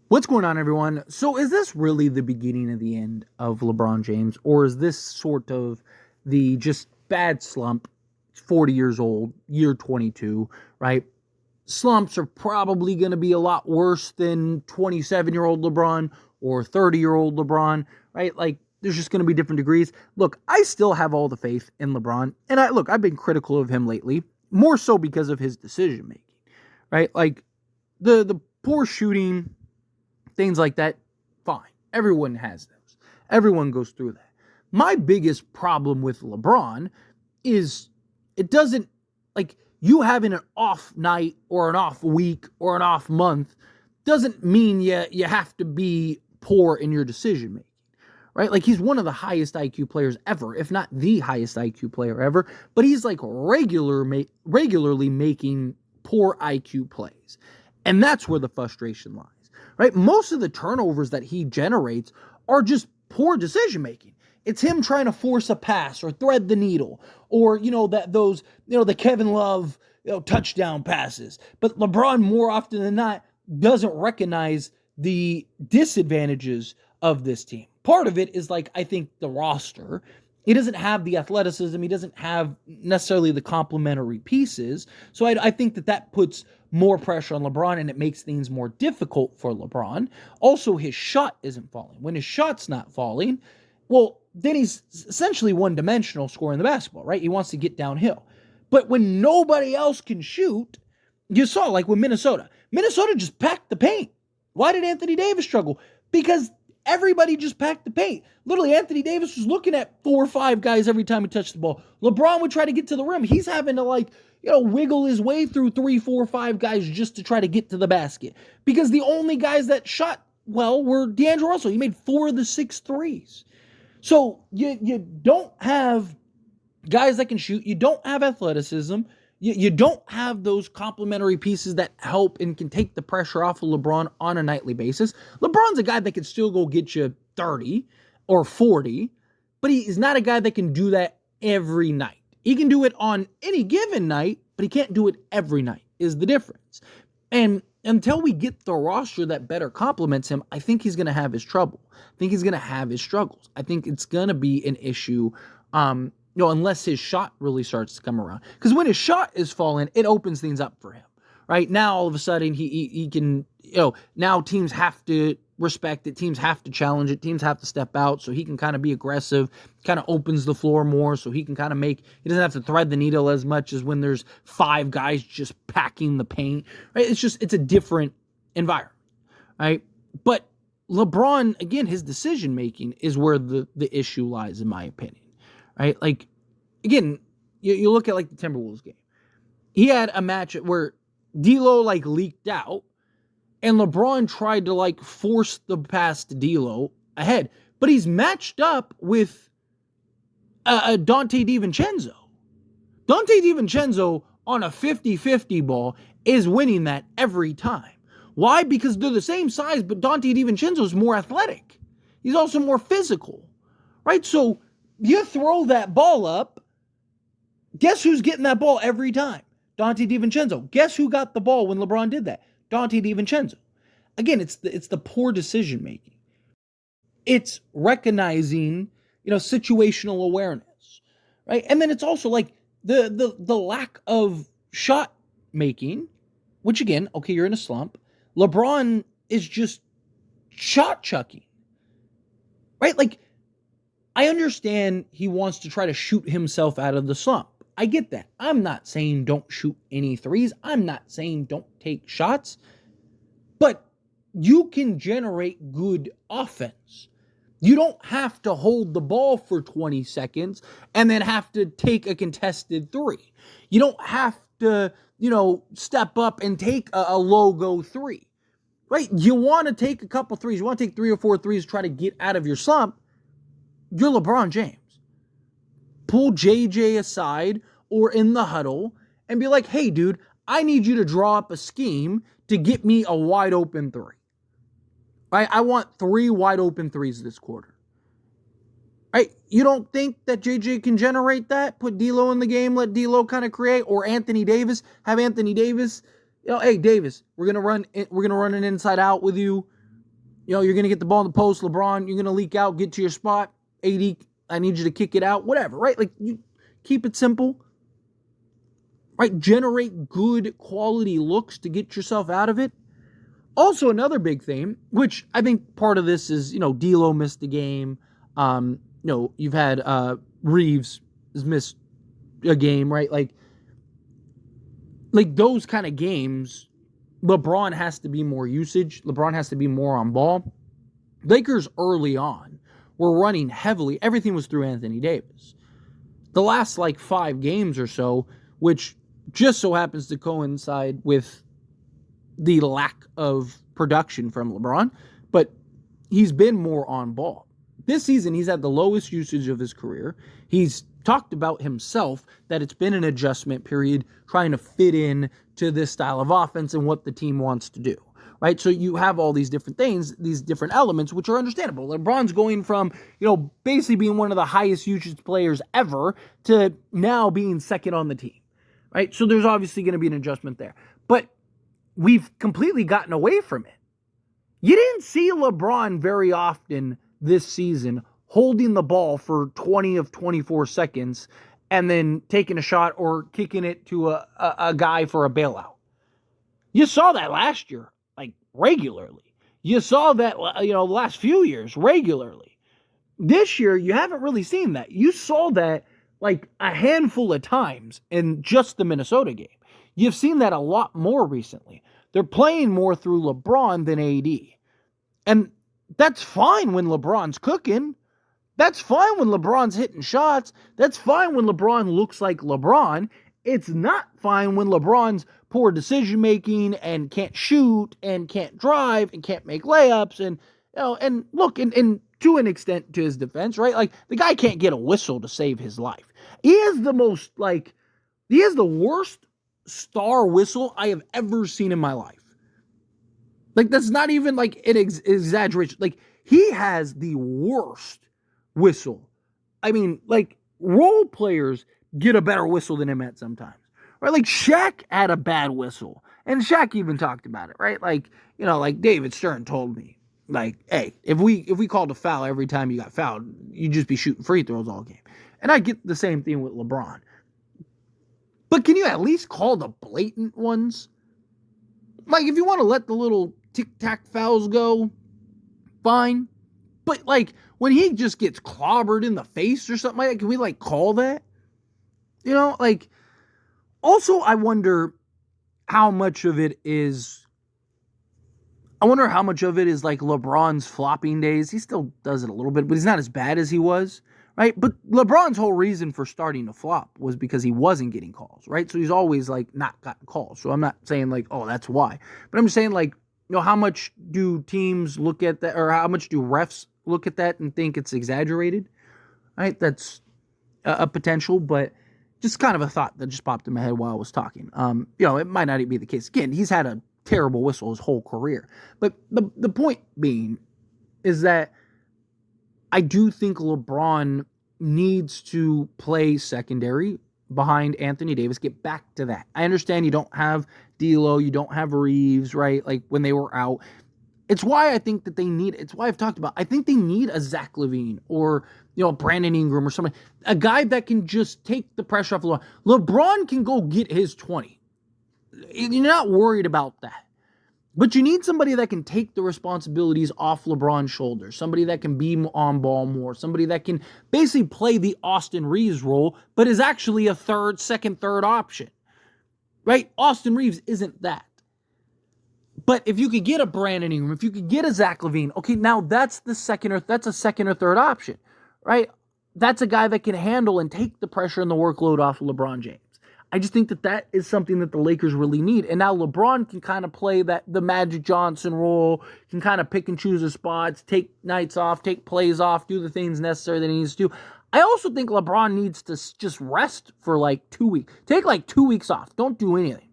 What's going on, everyone? So, is this really the beginning of the end of LeBron James, or is this sort of the just bad slump? 40 years old, year 22, right? Slumps are probably going to be a lot worse than 27-year-old LeBron or 30-year-old LeBron, right? Like, there's just going to be different degrees. Look, I still have all the faith in LeBron, and I've been critical of him lately, more so because of his decision making, right? Like the poor shooting, things like that, fine. Everyone has those. Everyone goes through that. My biggest problem with LeBron is it doesn't, like, you having an off night or an off week or an off month doesn't mean you have to be poor in your decision making, right? Like, he's one of the highest IQ players ever, if not the highest IQ player ever, but he's like regularly making poor IQ plays. And that's where the frustration lies, right? Most of the turnovers that he generates are just poor decision making. It's him trying to force a pass or thread the needle, or the Kevin Love touchdown passes. But LeBron, more often than not, doesn't recognize the disadvantages of this team. Part of it is, like, I think the roster. He doesn't have the athleticism. He doesn't have necessarily the complementary pieces. So I think that puts more pressure on LeBron, and it makes things more difficult for LeBron. Also, his shot isn't falling. When his shot's not falling, well, then he's essentially one-dimensional scoring the basketball, right? He wants to get downhill. But when nobody else can shoot, you saw, like, with Minnesota just packed the paint. Why did Anthony Davis struggle? Because everybody just packed the paint. Literally, Anthony Davis was looking at 4 or 5 guys every time he touched the ball. LeBron would try to get to the rim. He's having to, wiggle his way through 3, 4, 5 guys just to try to get to the basket. Because the only guys that shot well were D'Angelo Russell. He made 4 of the 6 threes. So you don't have guys that can shoot. You don't have athleticism. You don't have those complementary pieces that help and can take the pressure off of LeBron on a nightly basis. LeBron's a guy that can still go get you 30 or 40, but he's not a guy that can do that every night. He can do it on any given night, but he can't do it every night, is the difference. And until we get the roster that better complements him, I think he's going to have his trouble. I think he's going to have his struggles. I think it's going to be an issue, unless his shot really starts to come around. Because when his shot is falling, it opens things up for him, right? Now, all of a sudden, he can, now teams have to respect it. Teams have to challenge it. Teams have to step out so he can kind of be aggressive, kind of opens the floor more so he can kind of he doesn't have to thread the needle as much as when there's 5 guys just packing the paint, right? It's a different environment, right? But LeBron, again, his decision-making is where the issue lies, in my opinion, right? Like, again, you look at, like, the Timberwolves game. He had a match where D'Lo, leaked out, and LeBron tried to, force the pass to D'Lo ahead. But he's matched up with Dante DiVincenzo. Dante DiVincenzo on a 50-50 ball is winning that every time. Why? Because they're the same size, but Dante DiVincenzo is more athletic. He's also more physical, right? So you throw that ball up, guess who's getting that ball every time? Dante DiVincenzo. Guess who got the ball when LeBron did that? Dante DiVincenzo. Again, it's the poor decision making. It's recognizing, situational awareness, right? And then it's also the lack of shot making, which, again, okay, you're in a slump. LeBron is just shot chucking, right? I understand he wants to try to shoot himself out of the slump. I get that. I'm not saying don't shoot any threes. I'm not saying don't take shots. But you can generate good offense. You don't have to hold the ball for 20 seconds and then have to take a contested 3. You don't have to, step up and take a logo 3. Right? You want to take a couple threes. You want to take 3 or 4 threes to try to get out of your slump. You're LeBron James. Pull JJ aside or in the huddle and be like, hey, dude, I need you to draw up a scheme to get me a wide open 3. Right? I want 3 wide open 3s this quarter. Right? You don't think that JJ can generate that? Put D'Lo in the game, let D'Lo kind of create, or Anthony Davis, have Anthony Davis, hey, Davis, we're gonna run an inside out with you. You're going to get the ball in the post. LeBron, you're going to leak out, get to your spot. AD, I need you to kick it out. Whatever, right? Like, you keep it simple, right? Generate good quality looks to get yourself out of it. Also, another big thing, which I think part of this is, D'Lo missed the game. You've had Reeves has missed a game, right? Like those kind of games, LeBron has to be more usage. LeBron has to be more on ball. Lakers early on were running heavily. Everything was through Anthony Davis. The last 5 games or so, which just so happens to coincide with the lack of production from LeBron, but he's been more on ball. This season, he's had the lowest usage of his career. He's talked about himself that it's been an adjustment period trying to fit in to this style of offense and what the team wants to do, right? So you have all these different things, these different elements, which are understandable. LeBron's going from, basically being one of the highest usage players ever to now being second on the team, right? So there's obviously going to be an adjustment there. But we've completely gotten away from it. You didn't see LeBron very often this season holding the ball for 20 of 24 seconds and then taking a shot or kicking it to a guy for a bailout. You saw that last year, regularly. You saw that, the last few years, regularly. This year, you haven't really seen that. You saw that, a handful of times in just the Minnesota game. You've seen that a lot more recently. They're playing more through LeBron than AD. And that's fine when LeBron's cooking. That's fine when LeBron's hitting shots. That's fine when LeBron looks like LeBron. It's not fine when LeBron's poor decision-making and can't shoot and can't drive and can't make layups. And, and look, and to an extent, to his defense, right? The guy can't get a whistle to save his life. He is the worst star whistle I have ever seen in my life. That's not even an exaggeration. He has the worst whistle. I mean, role players get a better whistle than him at sometimes. Right? Shaq had a bad whistle. And Shaq even talked about it, right? David Stern told me, hey, if we called a foul every time you got fouled, you'd just be shooting free throws all game. And I get the same thing with LeBron. But can you at least call the blatant ones? If you want to let the little tic-tac fouls go, fine. But, when he just gets clobbered in the face or something like that, can we, call that? Also, I wonder how much of it is LeBron's flopping days. He still does it a little bit, but he's not as bad as he was. Right? But LeBron's whole reason for starting to flop was because he wasn't getting calls, right? So he's always not gotten calls. So I'm not saying oh, that's why. But I'm just saying how much do teams look at that, or how much do refs look at that and think it's exaggerated? Right? That's a potential, but just kind of a thought that just popped in my head while I was talking. It might not be the case. Again, he's had a terrible whistle his whole career. But the point being is that I do think LeBron needs to play secondary behind Anthony Davis, get back to that. I understand you don't have D'Lo, you don't have Reeves, right? When they were out. It's why I think that they need, it's why I've talked about, I think they need a Zach LaVine or, Brandon Ingram or somebody, a guy that can just take the pressure off LeBron. LeBron can go get his 20. You're not worried about that. But you need somebody that can take the responsibilities off LeBron's shoulders, somebody that can be on ball more, somebody that can basically play the Austin Reeves role, but is actually a second, third option, right? Austin Reeves isn't that. But if you could get a Brandon Ingram, if you could get a Zach LaVine, okay, now that's a second or third option, right? That's a guy that can handle and take the pressure and the workload off of LeBron James. I just think that is something that the Lakers really need. And now LeBron can kind of play the Magic Johnson role, can kind of pick and choose his spots, take nights off, take plays off, do the things necessary that he needs to do. I also think LeBron needs to just rest for 2 weeks. Take 2 weeks off. Don't do anything.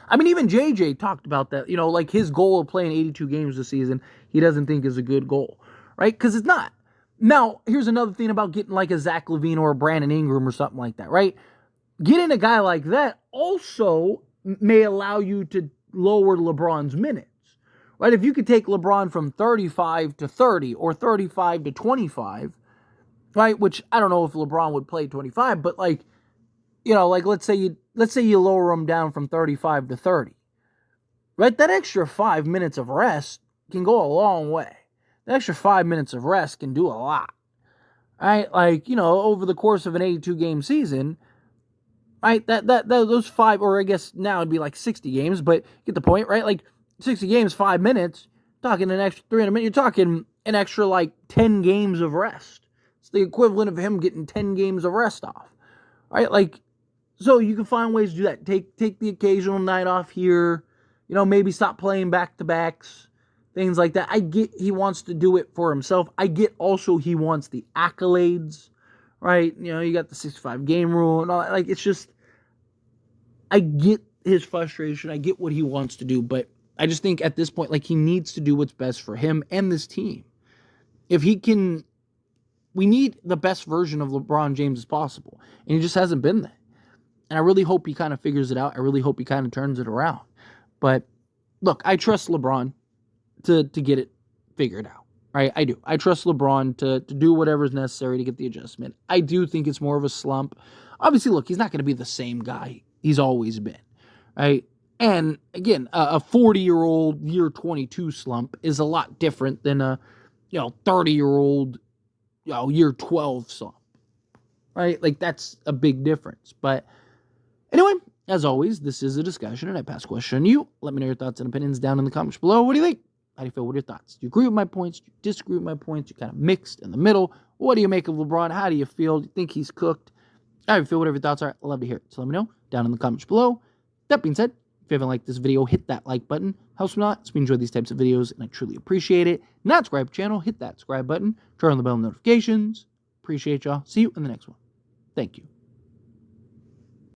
I mean, even JJ talked about that. His goal of playing 82 games this season, he doesn't think is a good goal, right? Because it's not. Now, here's another thing about getting a Zach LaVine or a Brandon Ingram or something like that, right? Getting a guy like that also may allow you to lower LeBron's minutes, right? If you could take LeBron from 35 to 30 or 35 to 25, right? Which I don't know if LeBron would play 25, but like, like let's say you lower him down from 35 to 30, right? That extra 5 minutes of rest can go a long way. The extra 5 minutes of rest can do a lot, right? Like, over the course of an 82 game season, right? That those five, or I guess now it'd be like 60 games, but get the point, right? Like 60 games, 5 minutes, talking an extra 300 minutes, you're talking an extra like 10 games of rest. It's the equivalent of him getting 10 games of rest off, right? Like, so you can find ways to do that. Take the occasional night off here, maybe stop playing back-to-backs, things like that. I get he wants to do it for himself. I get also he wants the accolades, right? You got the 65 game rule and all that. Like, it's just, I get his frustration. I get what he wants to do, but I just think at this point, like, he needs to do what's best for him and this team. If he can, we need the best version of LeBron James as possible, and he just hasn't been there. And I really hope he kind of figures it out. I really hope he kind of turns it around. But look, I trust LeBron to get it figured out, right? I do. I trust LeBron to do whatever is necessary to get the adjustment. I do think it's more of a slump. Obviously, look, he's not going to be the same guy he's always been, right? And again, a 40-year-old year 22 slump is a lot different than a 30-year-old year 12 slump, right? Like, that's a big difference. But anyway, as always, this is a discussion, and I pass the question on you. Let me know your thoughts and opinions down in the comments below. What do you think? How do you feel? What are your thoughts? Do you agree with my points? Do you disagree with my points? You're kind of mixed in the middle. What do you make of LeBron? How do you feel? Do you think he's cooked? How do you feel? Whatever your thoughts are, I'd love to hear it. So let me know down in the comments below. That being said, if you haven't liked this video, hit that like button. Helps me a lot. So we enjoy these types of videos, and I truly appreciate it. Not subscribe to the channel, hit that subscribe button. Turn on the bell notifications. Appreciate y'all. See you in the next one. Thank you.